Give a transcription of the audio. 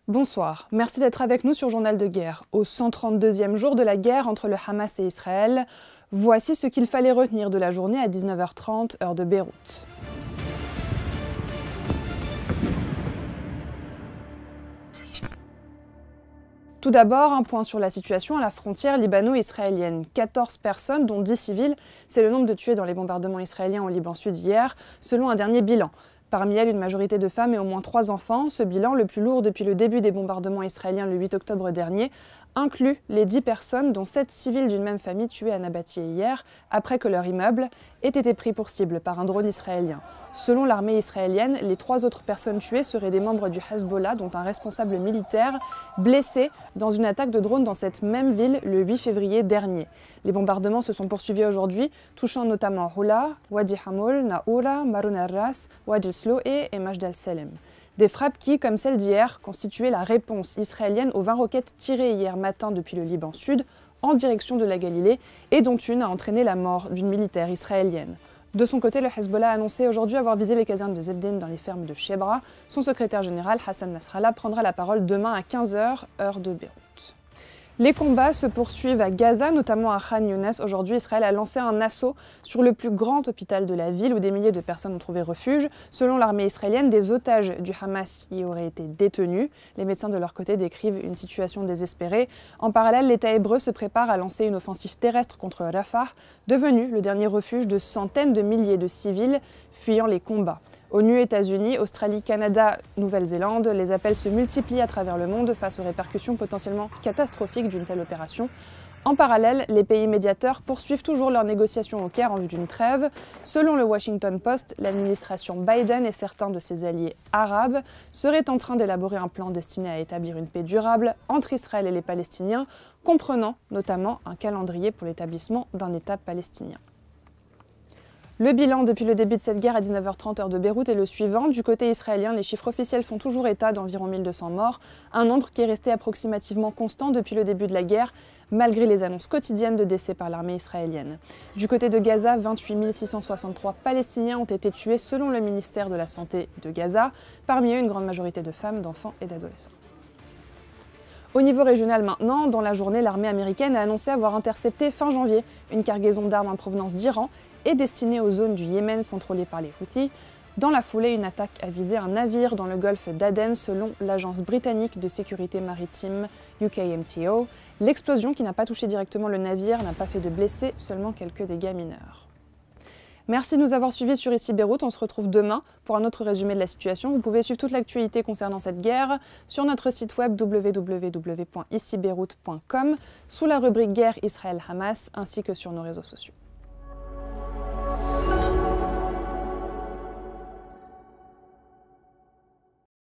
Bonsoir, merci d'être avec nous sur Journal de guerre. Au 132e jour de la guerre entre le Hamas et Israël, voici ce qu'il fallait retenir de la journée à 19h30, heure de Beyrouth. Tout d'abord, un point sur la situation à la frontière libano-israélienne. 14 personnes, dont 10 civils, c'est le nombre de tués dans les bombardements israéliens au Liban Sud hier, selon un dernier bilan. Parmi elles, une majorité de femmes et au moins 3 enfants. Ce bilan, le plus lourd depuis le début des bombardements israéliens le 8 octobre dernier, inclut les 10 personnes, dont 7 civils d'une même famille tués à Nabatieh hier, après que leur immeuble ait été pris pour cible par un drone israélien. Selon l'armée israélienne, les 3 autres personnes tuées seraient des membres du Hezbollah, dont un responsable militaire, blessé dans une attaque de drone dans cette même ville le 8 février dernier. Les bombardements se sont poursuivis aujourd'hui, touchant notamment Houla, Wadi Hamoul, Naoura, Maroun al-Ras, Wadi el-Sloé et Majd al-Salem. Des frappes qui, comme celle d'hier, constituaient la réponse israélienne aux 20 roquettes tirées hier matin depuis le Liban Sud en direction de la Galilée et dont une a entraîné la mort d'une militaire israélienne. De son côté, le Hezbollah a annoncé aujourd'hui avoir visé les casernes de Zebdin dans les fermes de Shebra. Son secrétaire général, Hassan Nasrallah, prendra la parole demain à 15h, heure de Beyrouth. Les combats se poursuivent à Gaza, notamment à Khan Younes. Aujourd'hui, Israël a lancé un assaut sur le plus grand hôpital de la ville où des milliers de personnes ont trouvé refuge. Selon l'armée israélienne, des otages du Hamas y auraient été détenus. Les médecins de leur côté décrivent une situation désespérée. En parallèle, l'État hébreu se prépare à lancer une offensive terrestre contre Rafah, devenu le dernier refuge de centaines de milliers de civils fuyant les combats. ONU, États-Unis, Australie, Canada, Nouvelle-Zélande, les appels se multiplient à travers le monde face aux répercussions potentiellement catastrophiques d'une telle opération. En parallèle, les pays médiateurs poursuivent toujours leurs négociations au Caire en vue d'une trêve. Selon le Washington Post, l'administration Biden et certains de ses alliés arabes seraient en train d'élaborer un plan destiné à établir une paix durable entre Israël et les Palestiniens, comprenant notamment un calendrier pour l'établissement d'un État palestinien. Le bilan depuis le début de cette guerre à 19h30 heure de Beyrouth est le suivant. Du côté israélien, les chiffres officiels font toujours état d'environ 1200 morts, un nombre qui est resté approximativement constant depuis le début de la guerre, malgré les annonces quotidiennes de décès par l'armée israélienne. Du côté de Gaza, 28 663 Palestiniens ont été tués selon le ministère de la Santé de Gaza, parmi eux une grande majorité de femmes, d'enfants et d'adolescents. Au niveau régional maintenant, dans la journée, l'armée américaine a annoncé avoir intercepté fin janvier une cargaison d'armes en provenance d'Iran et destinée aux zones du Yémen contrôlées par les Houthis. Dans la foulée, une attaque a visé un navire dans le golfe d'Aden selon l'agence britannique de sécurité maritime UKMTO. L'explosion, qui n'a pas touché directement le navire, n'a pas fait de blessés, seulement quelques dégâts mineurs. Merci de nous avoir suivis sur Ici Beyrouth. On se retrouve demain pour un autre résumé de la situation. Vous pouvez suivre toute l'actualité concernant cette guerre sur notre site web www.icibeyrouth.com sous la rubrique Guerre Israël-Hamas ainsi que sur nos réseaux sociaux.